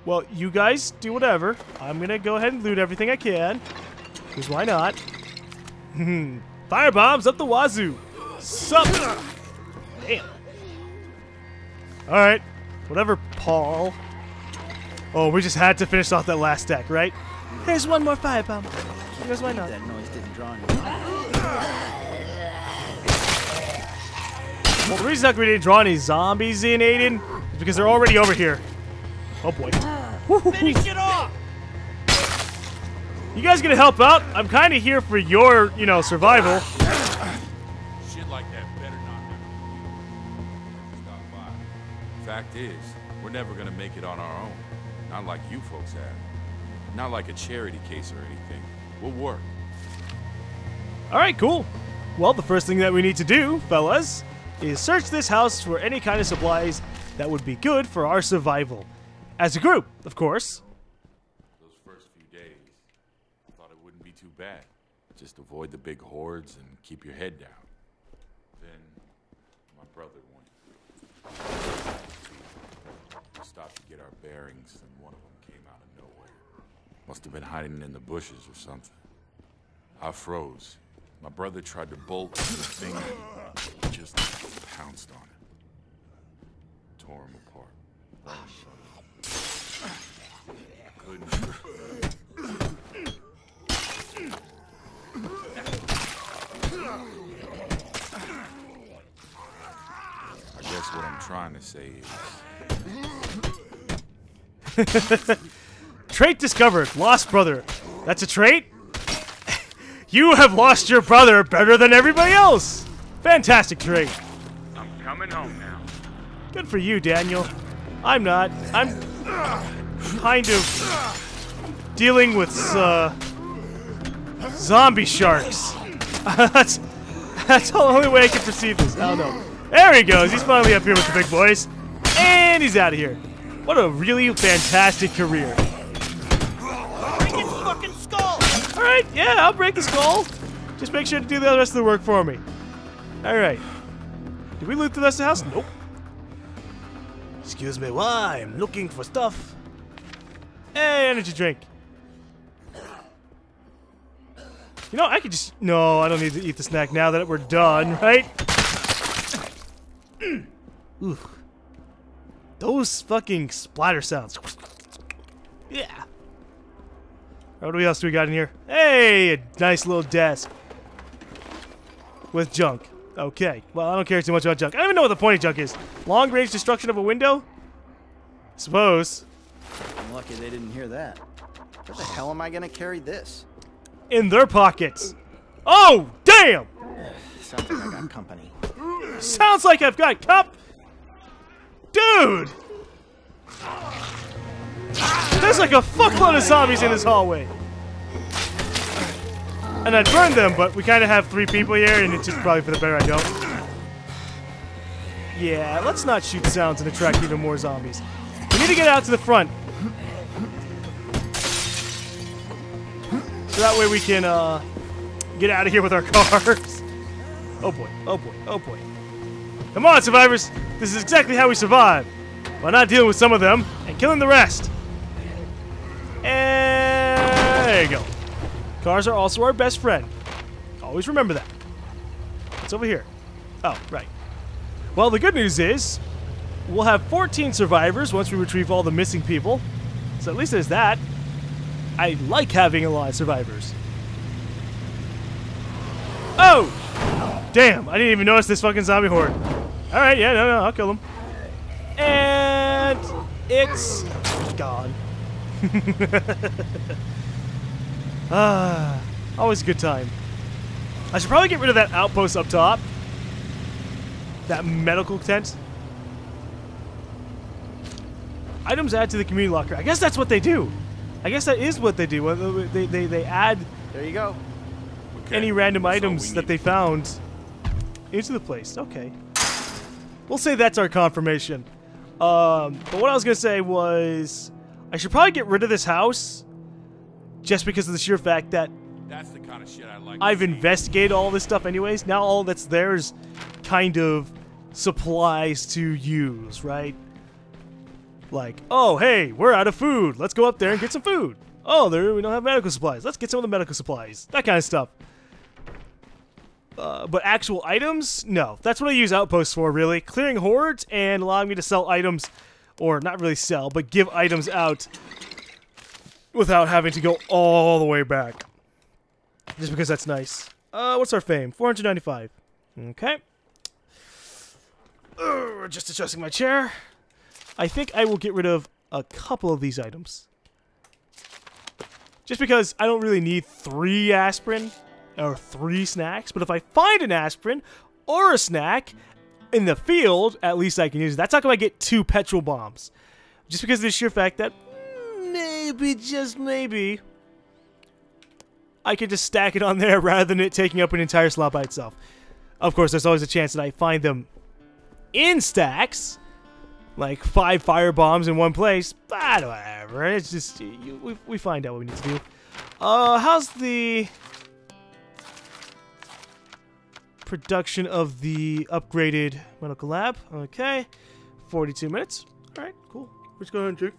Well, you guys do whatever. I'm gonna go ahead and loot everything I can. Because why not? Firebombs up the wazoo. Sup? Damn. Alright. Whatever, Paul. Oh, we just had to finish off that last deck, right? Here's one more firebomb. Because why not? That noise didn't draw any. Well, the reason that we didn't draw any zombies in, Aiden, is because they're already over here. Oh boy. Finish it off! You guys gonna help out? I'm kind of here for your, you know, survival. Shit like that better not happen. Stop by. Fact is, we're never gonna make it on our own. Not like you folks have. Not like a charity case or anything. We'll work. Alright, cool. Well, the first thing that we need to do, fellas, is search this house for any kind of supplies that would be good for our survival. As a group, of course. Those first few days, I thought it wouldn't be too bad. Just avoid the big hordes and keep your head down. Then, my brother went. We stopped to get our bearings, and one of them came out of nowhere. Must have been hiding in the bushes or something. I froze. My brother tried to bolt to the thing, and just pounced on it. Tore him apart. Couldn't. I guess what I'm trying to say is... Trait discovered. Lost brother. That's a trait? You have lost your brother better than everybody else. Fantastic trait. I'm coming home now. Good for you, Daniel. I'm not. I'm kind of dealing with zombie sharks. that's the only way I can perceive this. I don't know. There he goes. He's finally up here with the big boys. And he's out of here. What a really fantastic career. Break its fucking skull! Alright, yeah, I'll break the skull. Just make sure to do the rest of the work for me. Alright. Did we loot the rest of the house? Nope. Excuse me, why? I'm looking for stuff. Hey, energy drink. You know, I could just... No, I don't need to eat the snack now that we're done, right? Ooh. Those fucking splatter sounds. Yeah. What else do we got in here? Hey, a nice little desk. With junk. Okay. Well, I don't care too much about junk. I don't even know what the point of junk is. Long-range destruction of a window? Suppose. I'm lucky they didn't hear that. Where the hell am I gonna carry this? In their pockets. Oh, damn! Sounds like I got company. Sounds like I've got cup. Dude! There's like a fuckload of zombies in this hallway. And I'd burn them, but we kind of have 3 people here, and it's just probably for the better I don't. Yeah, let's not shoot sounds and attract even more zombies. We need to get out to the front. So that way we can get out of here with our cars. Oh boy, oh boy, oh boy. Come on, survivors. This is exactly how we survive. By not dealing with some of them and killing the rest. And there you go. Cars are also our best friend. Always remember that. What's over here? Oh, right. Well, the good news is we'll have 14 survivors once we retrieve all the missing people. So at least there's that. I like having a lot of survivors. Oh! Damn, I didn't even notice this fucking zombie horde. Alright, yeah, no, I'll kill him. And it's gone. Always a good time. I should probably get rid of that outpost up top. That medical tent. Items add to the community locker. I guess that's what they do. I guess that is what they do. They add There you go. any random items that they found into the place. Okay. We'll say that's our confirmation. But what I was going to say was I should probably get rid of this house just because of the sheer fact that That's the kind of shit I like. I've investigated all this stuff anyways. Now all that's there is kind of supplies to use, right? Like, oh, hey, we're out of food. Let's go up there and get some food. Oh, we don't have medical supplies. Let's get some of the medical supplies. That kind of stuff. But actual items? No. That's what I use outposts for, really. Clearing hordes and allowing me to sell items, or not really sell, but give items out without having to go all the way back. Just because that's nice. What's our fame? 495. Okay. Just adjusting my chair. I think I will get rid of a couple of these items. Just because I don't really need 3 aspirin or 3 snacks, but if I find an aspirin or a snack in the field, at least I can use it. That's how come I get 2 petrol bombs. Just because of the sheer fact that maybe, just maybe, I could just stack it on there rather than it taking up an entire slot by itself. Of course, there's always a chance that I find them in stacks, like 5 fire bombs in one place, but whatever. It's just, we find out what we need to do. How's the production of the upgraded medical lab? Okay, 42 minutes. All right, cool. Let's go ahead and drink.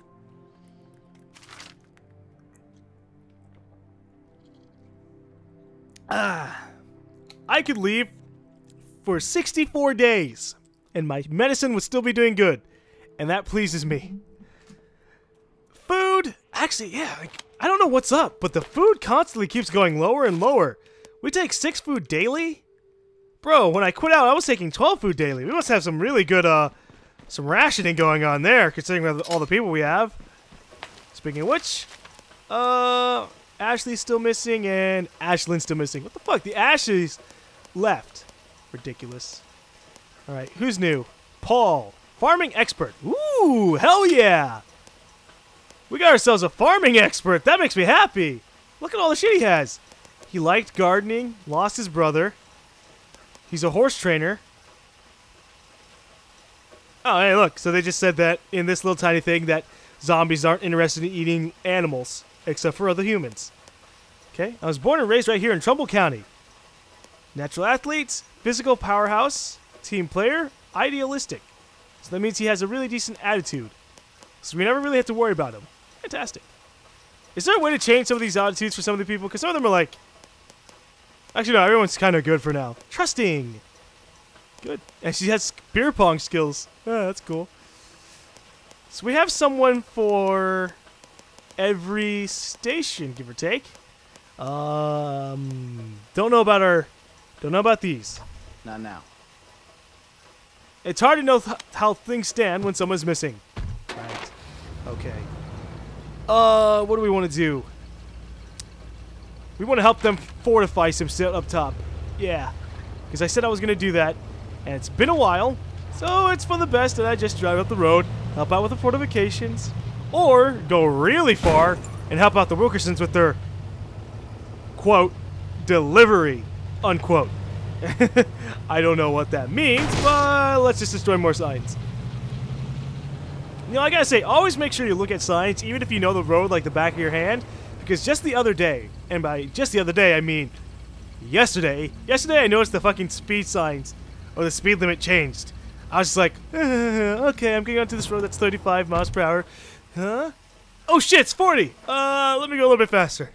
I could leave for 64 days, and my medicine would still be doing good, and that pleases me. Food, actually, yeah, I don't know what's up, but the food constantly keeps going lower and lower. We take 6 food daily? Bro, when I quit out, I was taking 12 food daily. We must have some really good, some rationing going on there, considering all the people we have. Speaking of which, Ashley's still missing, and Ashlyn's still missing. What the fuck? The Ashes left. Ridiculous. Alright, who's new? Paul. Farming expert. Ooh, hell yeah! We got ourselves a farming expert. That makes me happy. Look at all the shit he has. He liked gardening, lost his brother. He's a horse trainer. Oh, hey, look. So they just said that in this little tiny thing that zombies aren't interested in eating animals, except for other humans. Okay, I was born and raised right here in Trumbull County. Natural athlete, physical powerhouse, team player, idealistic. So that means he has a really decent attitude. So we never really have to worry about him. Fantastic. Is there a way to change some of these attitudes for some of the people? Because some of them are like... Actually, no, everyone's kind of good for now. Trusting. Good. And she has beer pong skills. Oh, that's cool. So we have someone for every station, give or take. Don't know about these. Not now. It's hard to know how things stand when someone's missing. Right. Okay. What do we want to do? We want to help them fortify some shit up top. Yeah. Because I said I was going to do that. And it's been a while. So it's for the best that I just drive up the road, help out with the fortifications, or go really far and help out the Wilkersons with their, quote, delivery, unquote. I don't know what that means, but let's just destroy more signs. You know, I gotta say, always make sure you look at signs, even if you know the road like the back of your hand, because just the other day, and by just the other day, I mean yesterday I noticed the fucking speed signs, or the speed limit changed. I was just like, okay, I'm getting onto this road that's 35 miles per hour. Huh? Oh shit, it's 40! Let me go a little bit faster.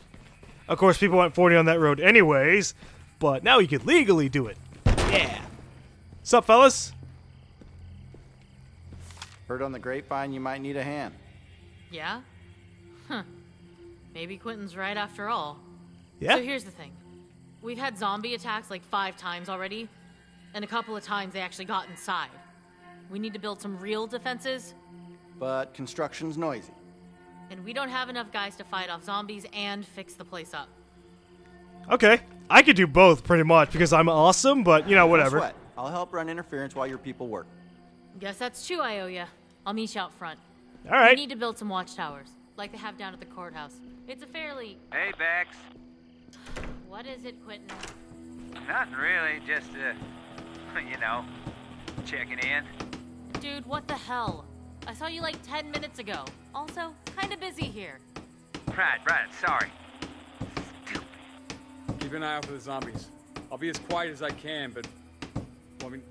Of course, people went 40 on that road anyways, but now you could legally do it. Yeah. Sup, fellas? Heard on the grapevine you might need a hand. Yeah? Huh. Maybe Quentin's right after all. Yeah? So here's the thing. We've had zombie attacks like 5 times already, and a couple of times they actually got inside. We need to build some real defenses. But construction's noisy. And we don't have enough guys to fight off zombies and fix the place up. Okay. I could do both, pretty much, because I'm awesome, but, you know, whatever. No sweat. I'll help run interference while your people work. Guess that's true, I owe ya. I'll meet you out front. Alright. We need to build some watchtowers, like they have down at the courthouse. It's a fairly... Hey, Bex. What is it, Quentin? Nothing really, just, you know, checking in. Dude, what the hell? I saw you like 10 minutes ago. Also, kinda busy here. Right, sorry. Keep an eye out for the zombies. I'll be as quiet as I can, but... Well, I mean,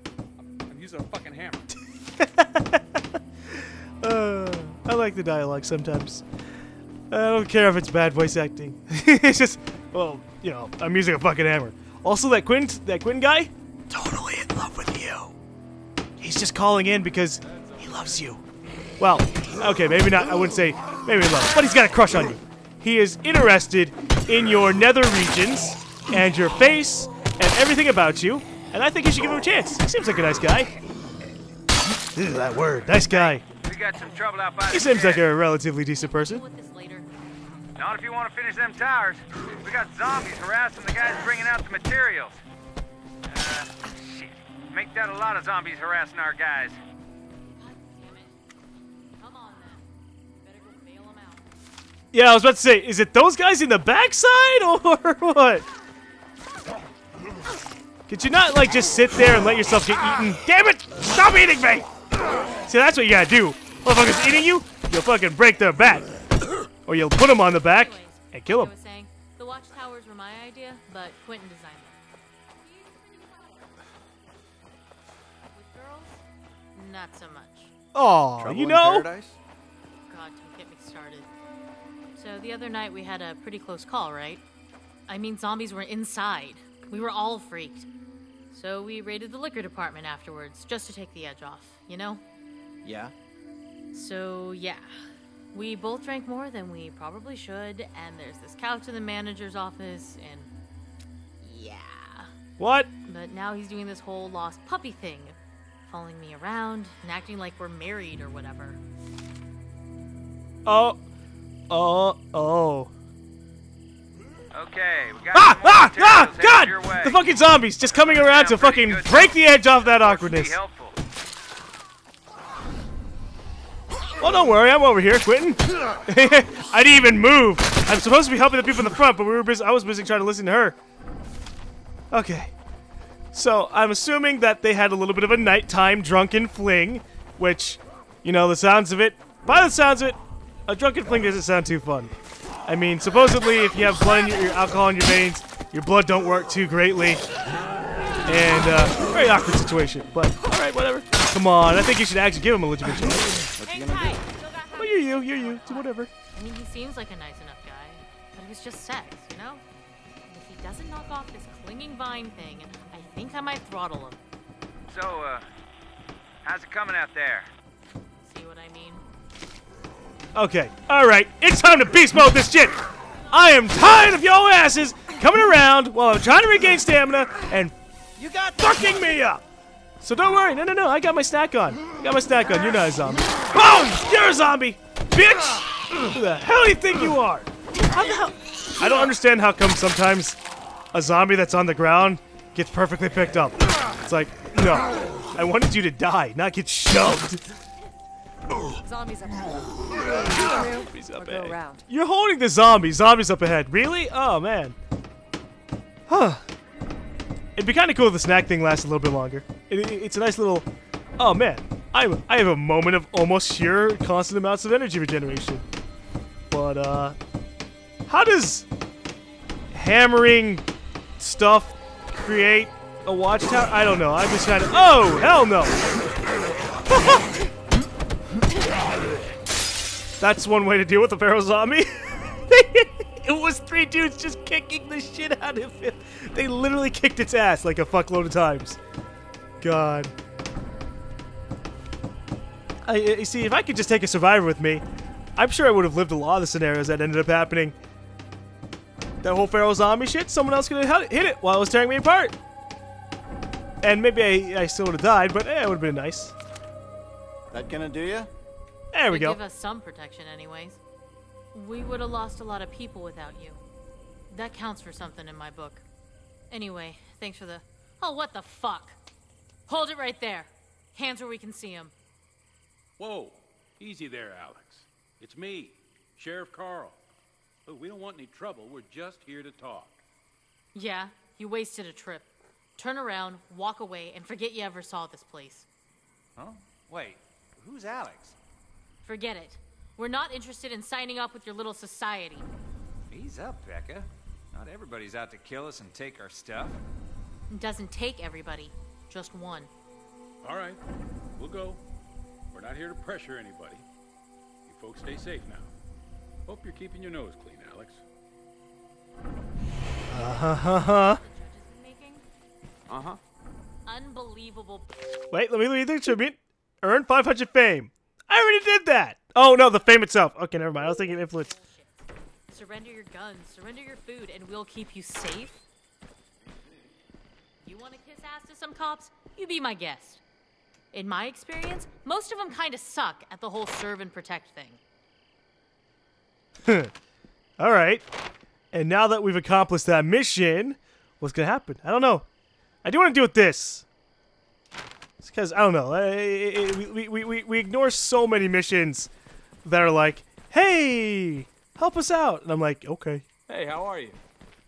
I'm using a fucking hammer. I like the dialogue sometimes. I don't care if it's bad voice acting. It's just, well, you know, I'm using a fucking hammer. Also, that Quinn guy, totally in love with you. He's just calling in because he loves you. Well, okay, maybe not. I wouldn't say maybe love, but he's got a crush on you. He is interested in your nether regions and your face and everything about you. And I think you should give him a chance. He seems like a nice guy. Ew, that word, nice guy. We got some trouble out by He the seems like shed. a relatively decent person. With this later. Not if you want to finish them towers. We got zombies harassing the guys bringing out the materials. Shit. Make that a lot of zombies harassing our guys. God damn it. Come on then. Better go bail them out. Yeah, I was about to say, is it those guys in the backside or what? Could you not, like, just sit there and let yourself get eaten? Damn it! Stop eating me! See, that's what you gotta do. Motherfuckers eating you, you'll fucking break their back. Or you'll put them on the back Anyways, and kill like I them. was saying, the watchtowers were my idea, but Quentin designed them. With girls, not so much. Aw, Trouble you in know? paradise? God, don't get me started. So the other night we had a pretty close call, right? I mean, zombies were inside. We were all freaked. So we raided the liquor department afterwards, just to take the edge off, you know? Yeah. So, yeah. We both drank more than we probably should, and there's this couch in the manager's office, and... yeah. What? But now he's doing this whole lost puppy thing, following me around and acting like we're married or whatever. Oh. Okay, we got some more materials headed your God! way. The fucking zombies just coming around to Pretty fucking good break stuff. the edge off that Be awkwardness. helpful. Well, don't worry, I'm over here, Quentin. I didn't even move. I'm supposed to be helping the people in the front, but I was busy trying to listen to her. Okay. So, I'm assuming that they had a little bit of a nighttime drunken fling, which, you know, the sounds of it, by the sounds of it, a drunken fling doesn't sound too fun. I mean, supposedly, if you have blood in your alcohol in your veins, your blood don't work too greatly. And, very awkward situation. But, alright, whatever. Come on, I think you should actually give him a legitimate chance. Hang tight. Still got half- Well, you're you. Do whatever. I mean, he seems like a nice enough guy, but it was just sex, you know? And if he doesn't knock off this clinging vine thing, I think I might throttle him. So, how's it coming out there? See what I mean? Okay, alright, it's time to beast mode this shit! I am tired of your asses coming around while I'm trying to regain stamina and you got fucking me up! So don't worry, no, I got my snack on. You're not a zombie. Boom! You're a zombie! Bitch! Who the hell do you think you are? How the hell? I don't understand how come sometimes a zombie that's on the ground gets perfectly picked up. It's like, no. I wanted you to die, not get shoved. Zombies up ahead. Zombies Or up go ahead. around. You're holding the zombies up ahead. Really? Oh, man. Huh. It'd be kind of cool if the snack thing lasted a little bit longer. It's a nice little... Oh, man. I have a moment of almost sheer constant amounts of energy regeneration. But, how does hammering stuff create a watchtower? I don't know. I'm just trying to... Oh, hell no! That's one way to deal with a feral zombie. It was 3 dudes just kicking the shit out of it. They literally kicked its ass like a fuckload of times. God. You see, if I could just take a survivor with me, I'm sure I would have lived a lot of the scenarios that ended up happening. That whole feral zombie shit, someone else could have hit it while it was tearing me apart. And maybe I still would have died, but it would have been nice. That gonna do ya? There we Would go. give us some protection anyways. We would have lost a lot of people without you. That counts for something in my book. Anyway, thanks for the... Oh, what the fuck? Hold it right there. Hands where we can see him. Whoa, easy there, Alex. It's me, Sheriff Carl. Look, we don't want any trouble. We're just here to talk. Yeah, you wasted a trip. Turn around, walk away, and forget you ever saw this place. Huh? Wait, who's Alex? Forget it. We're not interested in signing up with your little society. Ease up, Becca. Not everybody's out to kill us and take our stuff. It doesn't take everybody, just one. All right, we'll go. We're not here to pressure anybody. You folks stay safe now. Hope you're keeping your nose clean, Alex. Uh-huh. Unbelievable. Wait, let me read the tribute. Earn 500 fame. I already did that. Oh, no, the fame itself. Okay, never mind. I was thinking influence. Surrender your guns, surrender your food, and we'll keep you safe? You want to kiss ass to some cops? You be my guest. In my experience, most of them kind of suck at the whole serve and protect thing. All right. And now that we've accomplished that mission, what's going to happen? I don't know. I do want to do with this. It's because, I don't know. We ignore so many missions that are like, hey, help us out. And I'm like, okay. Hey, how are you?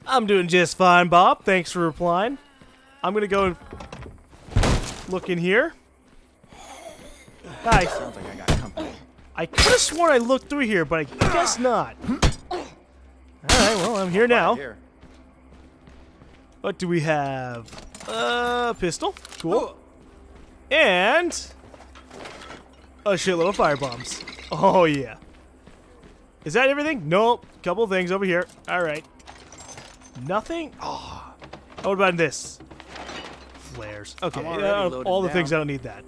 I'm doing just fine, Bob. Thanks for replying. I'm going to go and look in here. Hi. Sounds like I got company. I could have sworn I looked through here, but I guess not. Alright, well, I'm here now. Here. What do we have? Pistol. Cool. And a shitload of firebombs. Oh, yeah. Is that everything? Nope. Couple things over here. Alright. Nothing? Oh. What about this? Flares. Okay, I'm already loaded all the things I down. don't need that.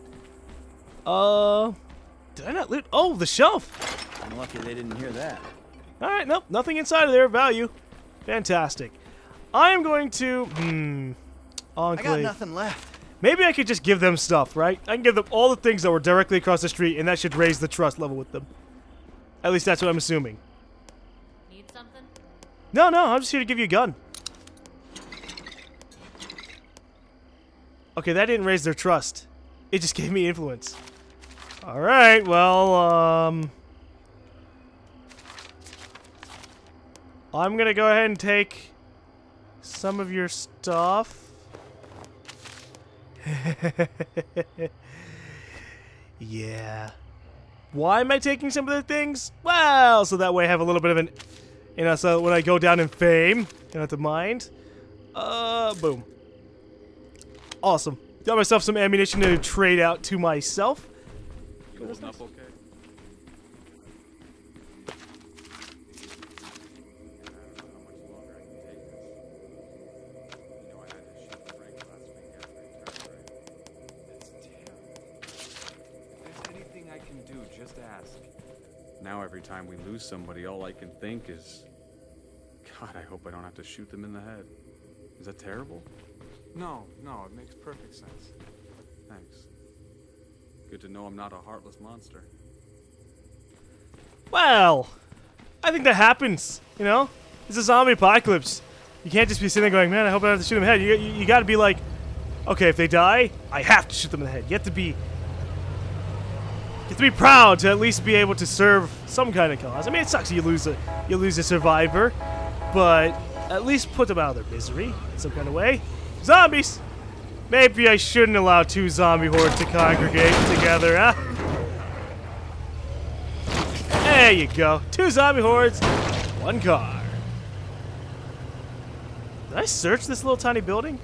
Did I not loot? Oh, the shelf. I'm lucky they didn't hear that. Alright, nope, nothing inside of there. Value. Fantastic. I am going to, I got Enclave. nothing left. Maybe I could just give them stuff, right? I can give them all the things that were directly across the street, and that should raise the trust level with them. At least that's what I'm assuming. Need something? No, I'm just here to give you a gun. Okay, that didn't raise their trust. It just gave me influence. Alright, well, I'm gonna go ahead and take some of your stuff. Yeah. Why am I taking some of the things? Well, so that way I have a little bit of an... You know, so when I go down in fame, I don't have to mind. Boom. Awesome. Got myself some ammunition to trade out to myself. You holding up okay? Now every time we lose somebody, all I can think is, God, I hope I don't have to shoot them in the head. Is that terrible? No, it makes perfect sense. Thanks. Good to know I'm not a heartless monster. Well, I think that happens, you know? It's a zombie apocalypse. You can't just be sitting there going, man, I hope I don't have to shoot them in the head. You gotta be like, okay, if they die, I have to shoot them in the head. You have to be proud to at least be able to serve some kind of cause. I mean, it sucks you lose a survivor, but at least put them out of their misery in some kind of way. Zombies! Maybe I shouldn't allow two zombie hordes to congregate together, huh? There you go. Two zombie hordes, one car. Did I search this little tiny building?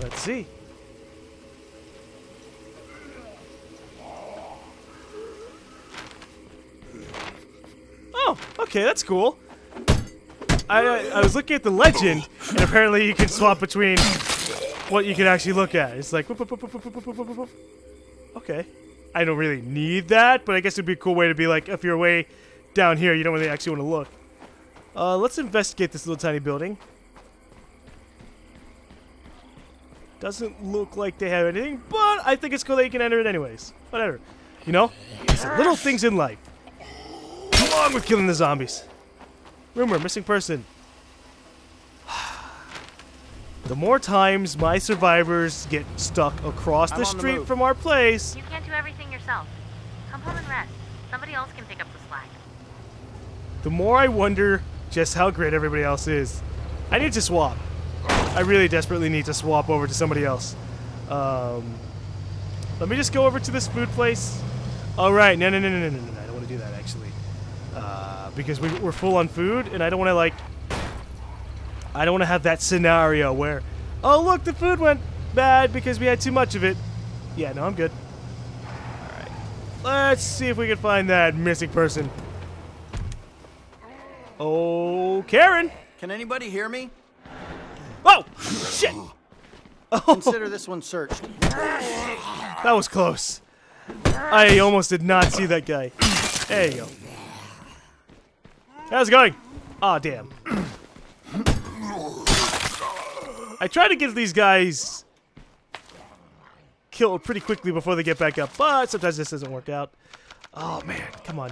Let's see. Oh, okay, that's cool. I was looking at the legend, and apparently you can swap between what you can actually look at. It's like, whoop, whoop, whoop, whoop, whoop, whoop, whoop, whoop. Okay. I don't really need that, but I guess it'd be a cool way to be like, if you're way down here, you don't really actually want to look. Let's investigate this little tiny building. Doesn't look like they have anything, but I think it's cool that you can enter it anyways. Whatever. You know? It's the little things in life. Along with killing the zombies. Rumor, missing person. The more times my survivors get stuck across the street from our place... You can't do everything yourself. Come home and rest. Somebody else can pick up the slack. The more I wonder just how great everybody else is. I need to swap. I really desperately need to swap over to somebody else. Let me just go over to this food place. Alright, no. I don't want to do that, actually. Because we're full on food, and I don't want to, like... I don't want to have that scenario where... Oh, look, the food went bad because we had too much of it. Yeah, no, I'm good. Alright. Let's see if we can find that missing person. Oh, Karen! Can anybody hear me? Whoa! Shit! Oh, Consider this one searched. that was close. I almost did not see that guy. There you go. How's it going? Aw, damn. I try to get these guys killed pretty quickly before they get back up, but sometimes this doesn't work out. Oh, man. Come on.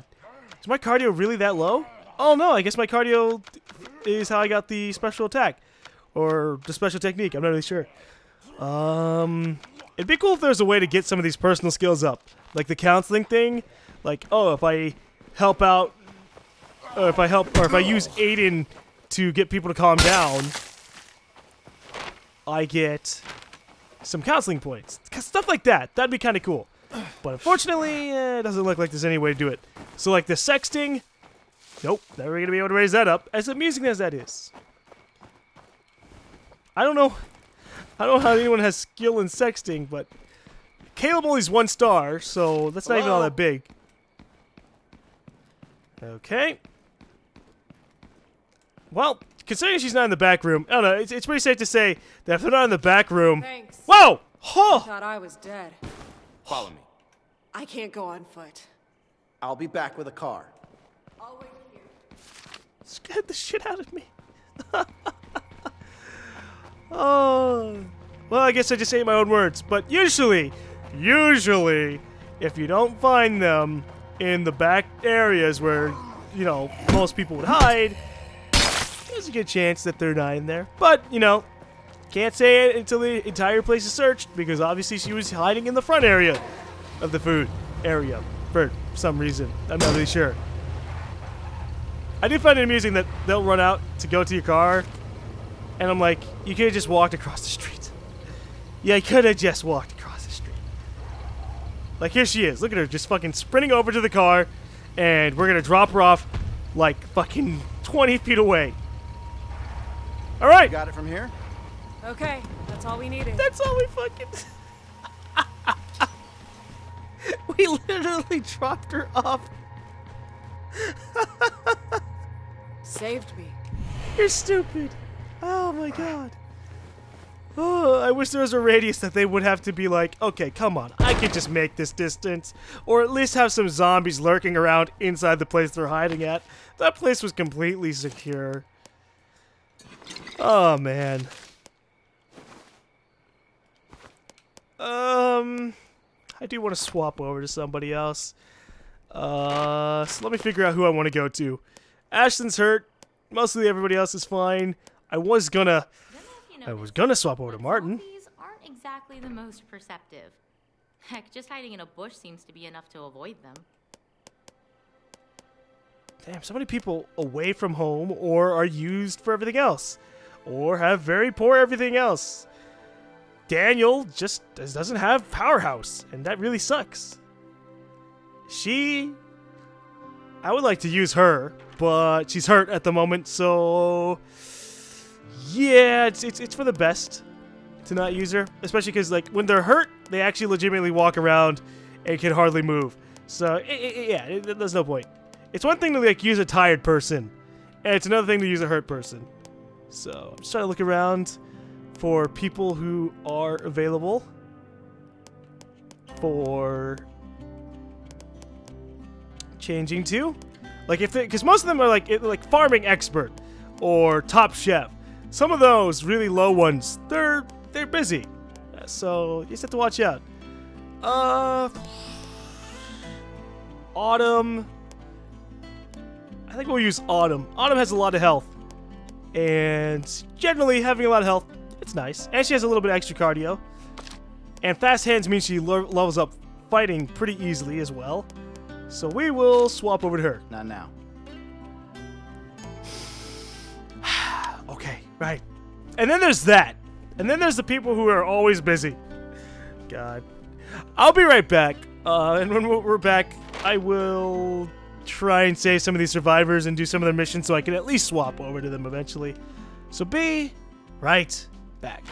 Is my cardio really that low? Oh, no. I guess my cardio is how I got the special attack. Or the special technique. I'm not really sure. It'd be cool if there's a way to get some of these personal skills up. Like the counseling thing. Like, oh, if I help out, or if I use Aiden to get people to calm down, I get some counseling points. Stuff like that. That'd be kind of cool. But unfortunately, it doesn't look like there's any way to do it. So like the sexting, nope, never going to be able to raise that up, as amusing as that is. I don't know how anyone has skill in sexting, but Caleb only's 1 star, so that's not even all that big. Okay. Well, considering she's not in the back room, I don't know, it's pretty safe to say that if they're not in the back room... Thanks. Whoa! I Oh! thought I was dead. Follow me. I can't go on foot. I'll be back with a car. I'll wait here. Scared the shit out of me. Oh. Well, I guess I just ate my own words. But usually, if you don't find them in the back areas where, you know, most people would hide, there's a good chance that they're not in there. But, you know, can't say it until the entire place is searched, because obviously she was hiding in the front area of the food area for some reason. I'm not really sure. I do find it amusing that they'll run out to go to your car, and I'm like, you could have just walked across the street. Yeah, you could have just walked across the street. Like, here she is. Look at her, just fucking sprinting over to the car, and we're gonna drop her off like fucking 20 feet away. All right. Got it from here? Okay, that's all we needed. That's all we fucking... We literally dropped her off. Saved me. You're stupid. Oh my god. Oh, I wish there was a radius that they would have to be like, okay, come on, I could just make this distance. Or at least have some zombies lurking around inside the place they're hiding at. That place was completely secure. Oh, man. I do want to swap over to somebody else. So let me figure out who I want to go to. Ashton's hurt. Mostly everybody else is fine. I was gonna swap over to Martin. Zombies aren't exactly the most perceptive. Heck, just hiding in a bush seems to be enough to avoid them. Damn, so many people away from home or are used for everything else. Or have very poor everything else. Daniel just doesn't have Powerhouse, and that really sucks. I would like to use her, but she's hurt at the moment, so yeah, it's for the best to not use her, especially because like when they're hurt, they actually legitimately walk around and can hardly move. So yeah, there's no point. It's one thing to like use a tired person, and it's another thing to use a hurt person. So I'm just trying to look around for people who are available for changing to, like if they, because most of them are like farming expert or top chef. Some of those really low ones, they're busy, so you just have to watch out. Autumn. I think we'll use Autumn. Autumn has a lot of health, and generally having a lot of health, it's nice. And she has a little bit of extra cardio. And fast hands means she levels up fighting pretty easily as well. So we will swap over to her. Not now. Okay, right. And then there's that. And then there's the people who are always busy. God. I'll be right back. And when we're back, I will try and save some of these survivors and do some of their missions so I can at least swap over to them eventually. So be right back.